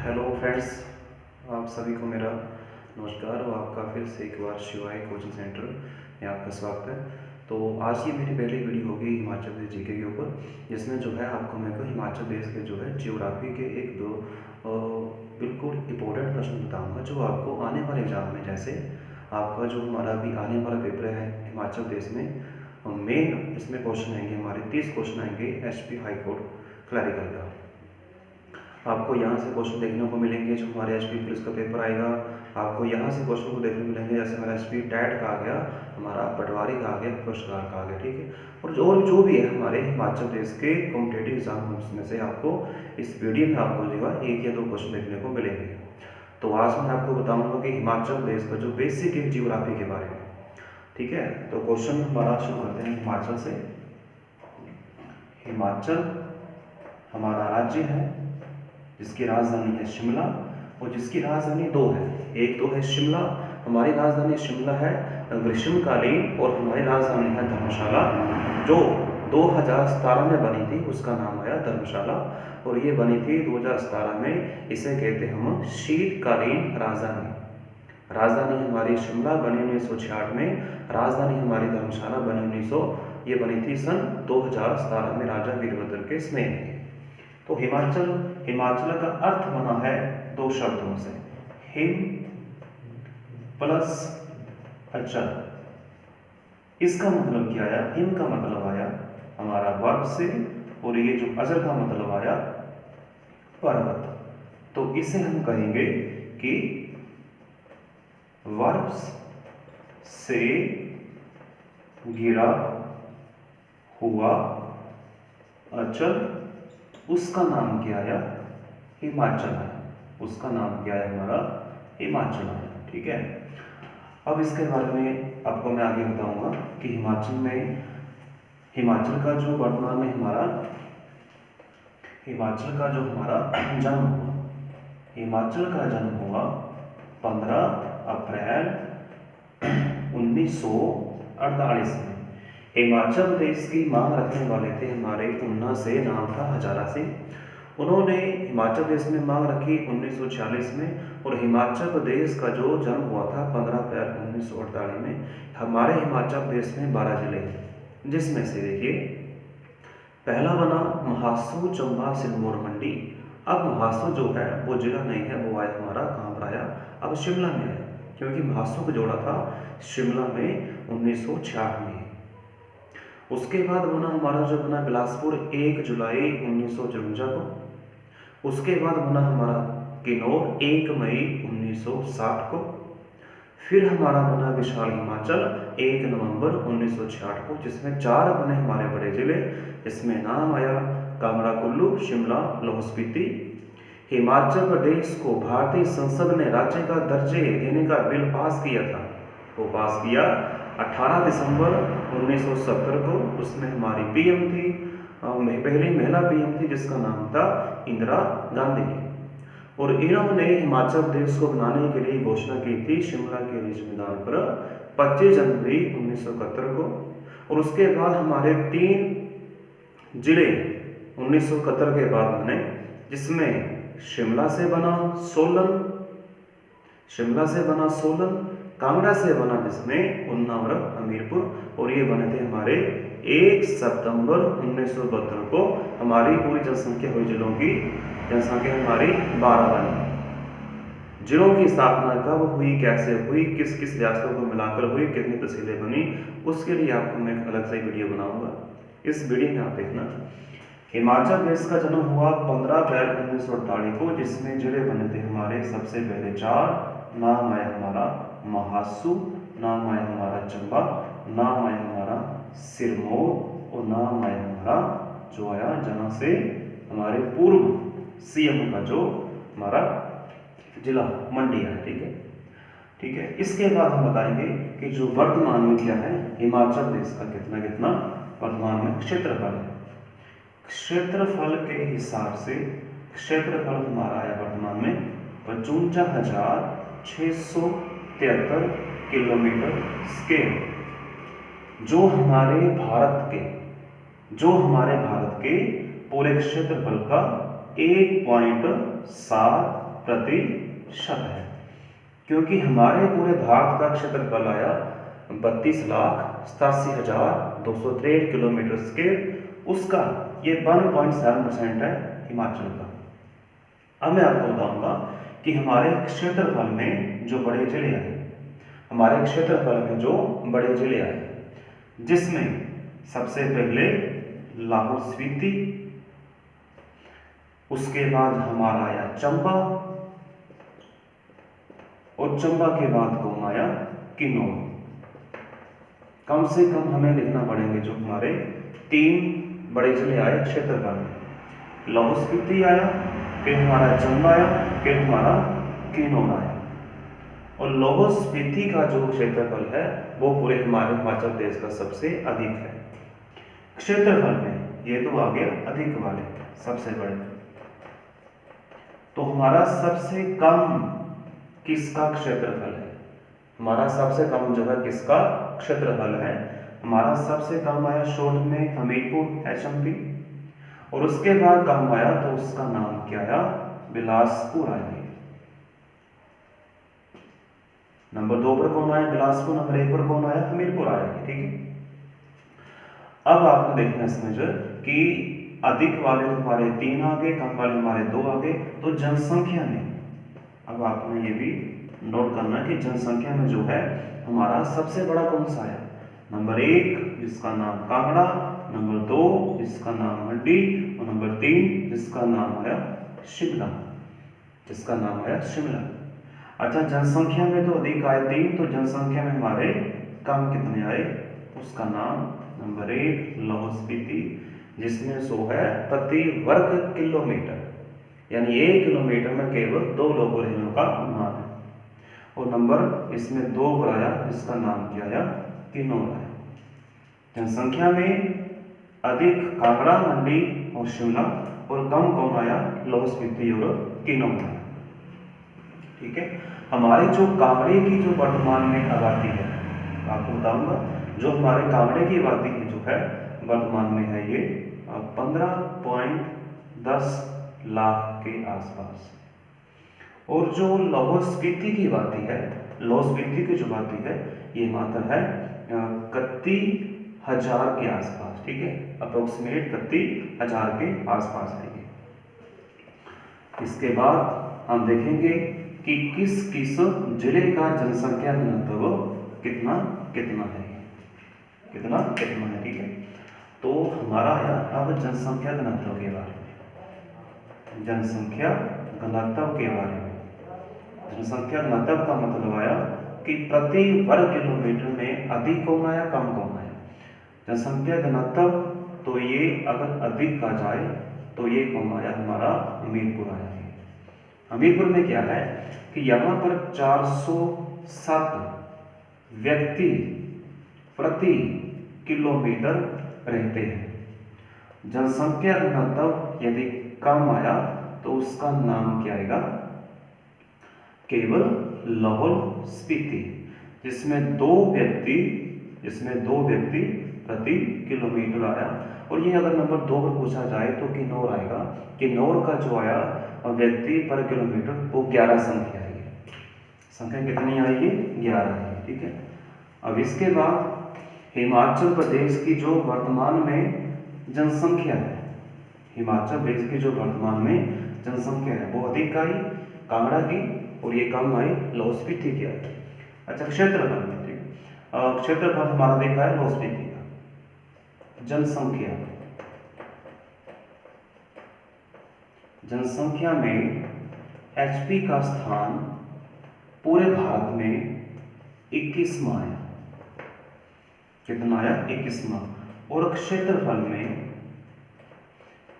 Hello friends, आप सभी को मेरा नमस्कार और आपका फिर से एक बार शिवाय कोचिंग सेंटर में आपका स्वागत है। तो आज की मेरी पहली वीडियो होगी हिमाचल प्रदेश जीके के ऊपर, जिसमें जो है आपको मैं हिमाचल प्रदेश के जो है जियोग्राफी के एक दो बिल्कुल इम्पोर्टेंट प्रश्न बताऊंगा जो आपको आने वाले एग्जाम में, जैसे आपका जो हमारा अभी आने वाला पेपर है हिमाचल प्रदेश में, मेन इसमें क्वेश्चन आएंगे हमारे 30 क्वेश्चन आएंगे एसपी हाई कोर्ट क्लैरिकल का। आपको यहाँ से क्वेश्चन देखने को मिलेंगे जो हमारे एचपी पुलिस का पेपर आएगा। आपको यहाँ से क्वेश्चन को देखने को मिलेंगे, जैसे हमारा एचपी टैट का आ गया, हमारा पटवारी का आ गया, पुरस्कार का आ गया, ठीक है। और जो भी है हमारे हिमाचल प्रदेश के कॉम्पिटेटिव एग्जाम में से आपको इस वीडियो में आपको जो है 1 या 2 क्वेश्चन देखने को मिलेंगे। तो आज मैं आपको बताऊंगा कि हिमाचल प्रदेश का जो बेसिक है जियोग्राफी के बारे में, ठीक है। तो क्वेश्चन हमारा शुरू करते हैं हिमाचल से। हिमाचल हमारा राज्य है जिसकी राजधानी है शिमला और जिसकी राजधानी 2 है। एक तो है शिमला, हमारी राजधानी शिमला है ग्रीष्मकालीन, और हमारी राजधानी है धर्मशाला जो 2017 में बनी थी, उसका नाम आया धर्मशाला। और ये बनी थी 2017 में, इसे कहते हैं हम शीतकालीन राजधानी। राजधानी हमारी शिमला बनी 1966 में, राजधानी हमारी धर्मशाला बनी ये बनी थी सन 2017 में राजा वीरभद्र के स्नेह में। तो हिमाचल का अर्थ बना है 2 शब्दों से, हिम प्लस अचल। इसका मतलब क्या आया? हिम का मतलब आया हमारा वर्ब से, और ये जो अचल का मतलब आया पर्वत। तो इसे हम कहेंगे कि वर्ब से गिरा हुआ अचल, उसका नाम क्या आया? हिमाचल है। उसका नाम क्या है? हमारा हिमाचल है, ठीक है। अब इसके बारे में आपको मैं आगे बताऊंगा कि हिमाचल का जो वर्तमान में हिमाचल का जो हमारा जन्म हुआ, हिमाचल का जन्म हुआ 15 अप्रैल 1948 में। हिमाचल प्रदेश की मांग रखने वाले थे हमारे उन्ना से, नाम था हजारा सिंह। उन्होंने हिमाचल प्रदेश में मांग रखी 1946 में, और हिमाचल प्रदेश का जो जन्म हुआ था 15 अप्रैल 1948 में। हमारे हिमाचल प्रदेश में 12 जिले हैं, जिसमें से देखिए पहला बना महासू, चंबा, सिरमौर, मंडी। अब महासू जो है वो जिला नहीं है, वो आया हमारा कहाँ पर आया? अब शिमला में आया, क्योंकि महासू को जोड़ा था शिमला में 1966 में। उसके बाद बना हमारा जो बना बिलासपुर 1 जुलाई 1954 को। उसके बाद बना हमारा किन्नौर 1 मई 1960 को। फिर हमारा बना विशाल हिमाचल 1 नवंबर 1966 को, जिसमें 4 बने हमारे बड़े जिले। इसमें नाम आया कांगड़ा, कुल्लू, शिमला, लाहौल स्पीति। हिमाचल प्रदेश को भारतीय संसद ने राज्य का दर्जे देने का बिल पास किया था। वो पास किया 18 दिसंबर 1970 को। उसमें हमारी पीएम थी, पहली महिला पीएम थी, जिसका नाम था इंदिरा गांधी। और इन्होंने हिमाचल प्रदेश को बनाने के लिए घोषणा की थी शिमला के रिज मैदान पर 25 जनवरी 1971 को। और उसके बाद हमारे 3 जिले 1971 के बाद बने, जिसमें शिमला से बना सोलन, कांगड़ा से बना जिसमें उन्ना और हमीरपुर, और ये बने थे हमारे 1 सितंबर 1972 को। हमारी पूरी जनसंख्या हुई, जिलों की जनसंख्या हमारी 12 बनी। जिलों की स्थापना कब हुई, कैसे हुई, किस किस रियासतों को मिलाकर हुई, कितनी तहसीलें बनी, उसके लिए आपको मैं एक अलग से वीडियो बनाऊंगा। इस वीडियो में आप देखना। हिमाचल प्रदेश का जन्म हुआ 15 अप्रैल 1948 को, जिसमें जिले बने थे हमारे सबसे पहले 4। नाम आया हमारा महासू, नाम आया हमारा चंबा, नाम आया हमारा सिरमौर, और नाम आया हमारा जो आया जहाँ से हमारे पूर्व सीएम का जो हमारा जिला मंडी है, ठीक है। इसके बाद हम बताएंगे कि जो वर्तमान में क्या है हिमाचल प्रदेश का कितना वर्तमान में क्षेत्रफल है। क्षेत्रफल के हिसाब से क्षेत्रफल हमारा आया वर्तमान में 55,673 किलोमीटर स्क्वायर, जो हमारे भारत के पूरे क्षेत्रफल का 1.7 प्रतिशत है, क्योंकि हमारे पूरे भारत का क्षेत्रफल आया 32,87,263 किलोमीटर स्क्वायर, उसका ये 1.7% है हिमाचल का। अब मैं आपको बताऊंगा कि हमारे क्षेत्रफल में जो बड़े जिले आए, हमारे क्षेत्रफल में जो बड़े जिले आए, जिसमें सबसे पहले लाहौल स्पीति, उसके बाद हमारा आया चंबा, और चंबा के बाद कौन आया, किन्नौर। कम से कम हमें लिखना पड़ेंगे जो हमारे 3 बड़े जिले आए क्षेत्रफल में, लाहौल स्पीति आया, फिर हमारा चंबा आया, फिर हमारा किन्नौर आया। और लाहौल स्पीति का जो क्षेत्रफल है वो पूरे हमारे हिमाचल प्रदेश का सबसे अधिक है क्षेत्रफल में। ये तो आ गया अधिक वाले सबसे बड़े। तो हमारा सबसे कम किसका क्षेत्रफल है, हमारा सबसे कम जो है किसका क्षेत्रफल है, हमारा सबसे कम आया शॉर्ट में हमीरपुर HMP, और उसके बाद कम आया तो उसका नाम क्या आया, बिलासपुर आया। नंबर 2 पर कौन आया, बिलासपुर। नंबर 1 पर कौन आया, हमीरपुर आया। ठीक है, अब आपने देखना इसमें जो कि अधिक वाले तो हमारे 3 आ गए, कम वाले हमारे 2 आ गए। तो जनसंख्या में अब आपने ये भी नोट करना कि जनसंख्या में जो है हमारा सबसे बड़ा कौन सा आया, नंबर 1 जिसका नाम कांगड़ा, नंबर 2 जिसका नाम मंडी, और नंबर 3 जिसका नाम आया शिमला, जिसका नाम आया शिमला। अच्छा, जनसंख्या में तो अधिक आए 3, तो जनसंख्या में हमारे कम कितने आए, उसका नाम नंबर 1 लाहौल स्पीति, जिसमें 100 है प्रति वर्ग किलोमीटर, यानी 1 किलोमीटर में केवल 2 लोगों रहने का अनुमान है। और नंबर इसमें 2 पर आया, जिसका नाम क्या आया, किन्नौर आया। जनसंख्या में अधिक कांगड़ा, मंडी और शिमला, और कम कौन आया, लाहौल स्पीति और किन्नौर आया। ठीक है, हमारे जो कांगड़े की जो वर्तमान में आबादी है, आपको बताऊंगा जो हमारे कांगड़े की आबादी है जो है वर्तमान में है ये 15.10 लाख के आसपास। और जो लाहौल स्पीति की आबादी है, लाहौल स्पीति की जो आबादी है ये मात्र है 31,000 के आसपास। ठीक है, अप्रोक्सीमेट 31,000 के आसपास है ये। इसके बाद हम देखेंगे कि किस किस जिले का जनसंख्या घनत्व कितना कितना है, कितना कितना है। ठीक है, तो हमारा आया अब जनसंख्या घनत्व के बारे में, जनसंख्या घनत्व के बारे में। जनसंख्या घनत्व का मतलब आया कि प्रति वर्ग किलोमीटर में अधिक कौन आया, कम कौन आया। जनसंख्या घनत्व तो ये अगर अधिक का जाए तो ये कौन आया, हमारा हमीरपुर आया। हमीरपुर में क्या है कि यहाँ पर 407 व्यक्ति प्रति किलोमीटर रहते हैं। जनसंख्या घनत्व यदि कम आया तो उसका नाम क्या आएगा, केवल लाहौल स्पीति, जिसमें 2 व्यक्ति प्रति किलोमीटर आया। और ये अगर नंबर 2 पर पूछा जाए तो किन्नौर आएगा। किन्नौर का जो आया व्यक्ति पर किलोमीटर वो 11 संख्या आएगी। संख्या कितनी आएगी, 11 आएगी। ठीक है, अब इसके बाद हिमाचल प्रदेश की जो वर्तमान में जनसंख्या है, हिमाचल प्रदेश की जो वर्तमान में जनसंख्या है वो अधिक आई कांगड़ा की, और ये कम आई लाहौल स्पीति की आई। अच्छा, क्षेत्रफल में, ठीक, क्षेत्रफल हमारा देखा है लाहौल स्पीति का। जनसंख्या में HP का स्थान पूरे भारत में 21वां आया। कितना आया, 21वां। और क्षेत्रफल में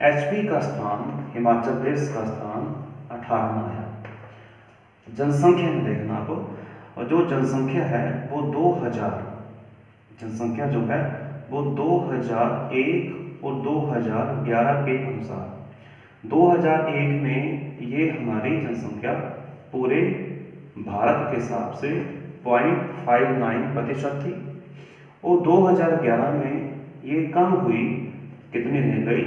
HP का स्थान, हिमाचल प्रदेश का स्थान 18वां आया। जनसंख्या में देखना आप, और जो जनसंख्या है वो 2000, जनसंख्या जो है वो 2001 और 2011 के अनुसार, 2001 में ये हमारी जनसंख्या पूरे भारत के हिसाब से 0.59% थी, और 2011 में ये कम हुई, कितनी रह गई,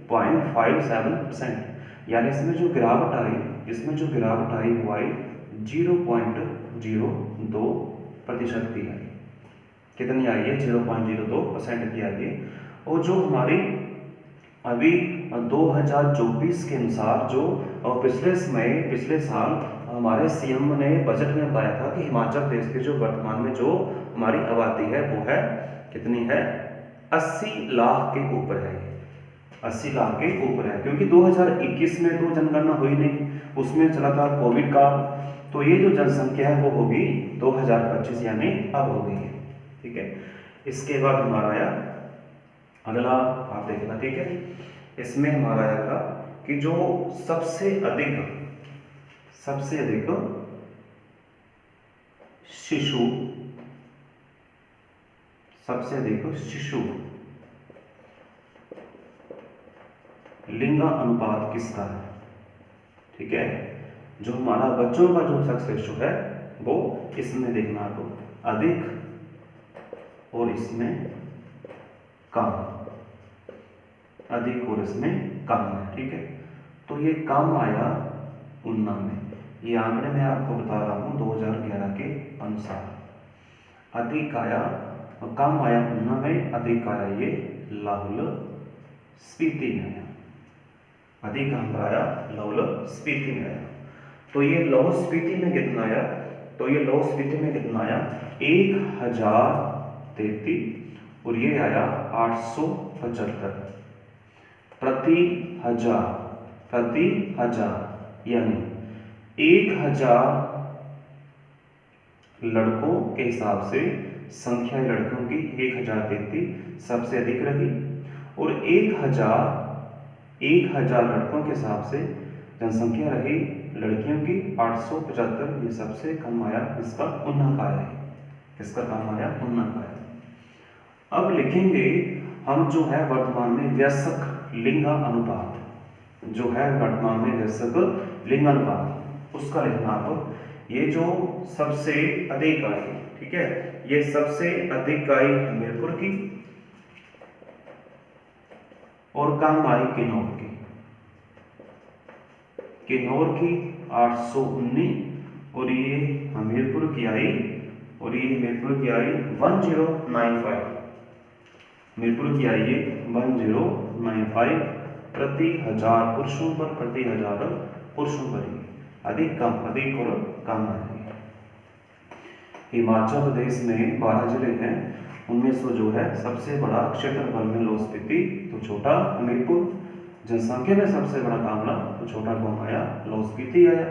0.57%। यानी इसमें जो गिरावट आई इसमें जो गिरावट आई वो आई 0.02% की आई। कितनी आई है? 0.02% की आई है। और जो हमारी अभी 2024 के अनुसार जो पिछले साल हमारे सीएम ने बजट में बताया था कि हिमाचल प्रदेश के जो वर्तमान में जो हमारी आबादी है वो है कितनी है? 80 लाख के ऊपर है। 80 लाख के ऊपर है, क्योंकि 2021 में तो जनगणना हुई नहीं, उसमें चला था कोविड का। तो ये जो जनसंख्या है वो होगी 2025 यानी अब हो गई है। ठीक है, इसके बाद हमारा आया अगला, आप देखना। ठीक है, इसमें हमारा आएगा कि जो सबसे अधिक शिशु लिंगा अनुपात किसका है? ठीक है, जो हमारा बच्चों का जो सेक्स रेशियो है वो इसमें देखना आपको अधिक और इसमें कम, अधिक और इसमें कम है। ठीक है, तो ये कम आया 19 में। ये आंकड़े मैं आपको बता रहा हूँ 2011 के अनुसार। अधिक आया और कम आया 19 में, अधिक आया ये लाहौल स्पीति में आया। अधिक कम आया लाहौल स्पीति में आया। तो ये लाहौल स्पीति में कितना आया? 1033 और ये आया 875 प्रति हजार, यानी 1000 लड़कों के हिसाब से संख्या लड़कों की 1033 सबसे अधिक रही, और 1000 लड़कों के हिसाब से जनसंख्या रही लड़कियों की 875, ये सबसे कम आया। इसका 19 का आया है। किसका कम आया? 19 का आया। अब लिखेंगे हम जो है वर्तमान में वयस्क लिंगा अनुपात, जो है वर्तमान में वयस्क लिंगानुपात, उसका लिखना आप। ये जो सबसे अधिक आई, ठीक है, ये सबसे अधिक आई हमीरपुर की और कम आई किन्नौर की। 819 और ये हमीरपुर की आई 1095। हमीरपुर की आई ये 1095 प्रति हजार पुरुषों पर, अधिक और कम है। हिमाचल प्रदेश में 12 जिले हैं, उनमें से जो है सबसे बड़ा क्षेत्रफल में लाहौल स्पीति, तो छोटा हमीरपुर। जनसंख्या में सबसे बड़ा कांगड़ा, तो छोटा कौन आया? लाहौल स्पीति आया।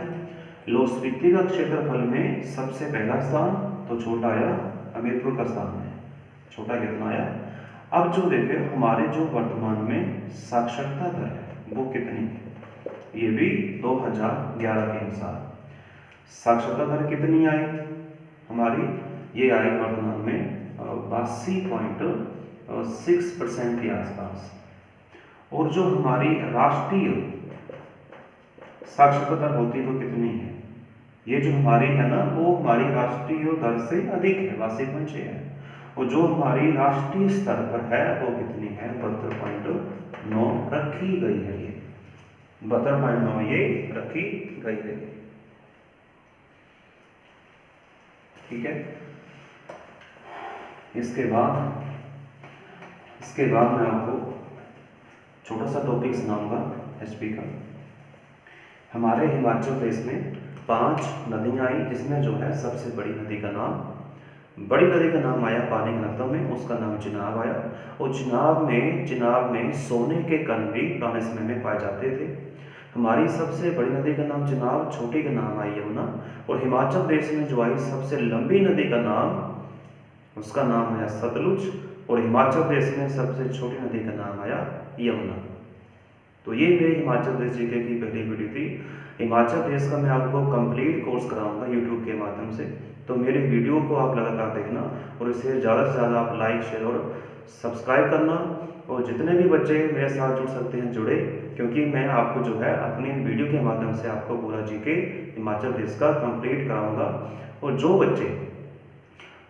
लाहौल स्पीति का क्षेत्रफल में सबसे पहला स्थान, तो छोटा आया हमीरपुर का स्थान है। छोटा कितना आया? अब जो देखे हमारे जो वर्तमान में साक्षरता दर है वो कितनी है? ये भी 2011 के अनुसार साक्षरता दर कितनी आई हमारी? ये आई वर्तमान में 82.6% के आसपास। और जो हमारी राष्ट्रीय साक्षरता दर होती है वो कितनी है? ये जो हमारी है ना, वो हमारी राष्ट्रीय दर से अधिक है, 82.6 है। और जो हमारी राष्ट्रीय स्तर पर है वो कितनी है? 72.9 रखी गई है। ये 72.9 ये रखी गई है। ठीक है, इसके बाद मैं आपको छोटा सा टॉपिक सुनाऊंगा एचपी का। हमारे हिमाचल प्रदेश में 5 नदियां आई, जिसमें जो है सबसे बड़ी नदी का नाम आया पानी घनत्व में, उसका नाम चिनाब आया। और चिनाब में सोने के कण भी पुराने समय में पाए जाते थे। हमारी सबसे बड़ी नदी का नाम चिनाब, छोटी का नाम आई यमुना। और हिमाचल प्रदेश में जो आई सबसे लंबी नदी का नाम, उसका नाम है सतलुज। और हिमाचल प्रदेश में सबसे छोटी नदी का नाम आया यमुना। तो ये मेरी हिमाचल प्रदेश जीके की पहली वीडियो थी। हिमाचल प्रदेश का मैं आपको कंप्लीट कोर्स कराऊंगा यूट्यूब के माध्यम से। तो मेरे वीडियो को आप लगातार देखना और इसे ज़्यादा से ज़्यादा आप लाइक, शेयर और सब्सक्राइब करना। और जितने भी बच्चे मेरे साथ जुड़ सकते हैं जुड़े, क्योंकि मैं आपको जो है अपनी वीडियो के माध्यम से आपको पूरा जीके हिमाचल प्रदेश का कंप्लीट कराऊंगा। और जो बच्चे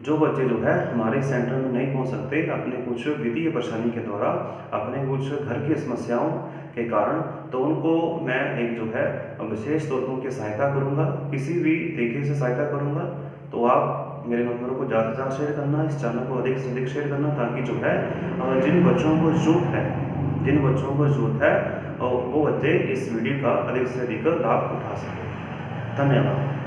जो बच्चे जो है हमारे सेंटर में नहीं पहुंच सकते अपने कुछ वित्तीय परेशानी के द्वारा, अपने कुछ घर की समस्याओं के कारण, तो उनको मैं एक जो है विशेष तौर पर उनकी सहायता करूंगा, किसी भी तरीके से सहायता करूंगा। तो आप मेरे नंबर को ज़्यादा से ज़्यादा शेयर करना, इस चैनल को अधिक से अधिक शेयर करना, ताकि जो है जिन बच्चों को ज़रूरत है, जिन बच्चों को ज़रूरत है वो बच्चे इस वीडियो का अधिक से अधिक लाभ उठा सकें। धन्यवाद।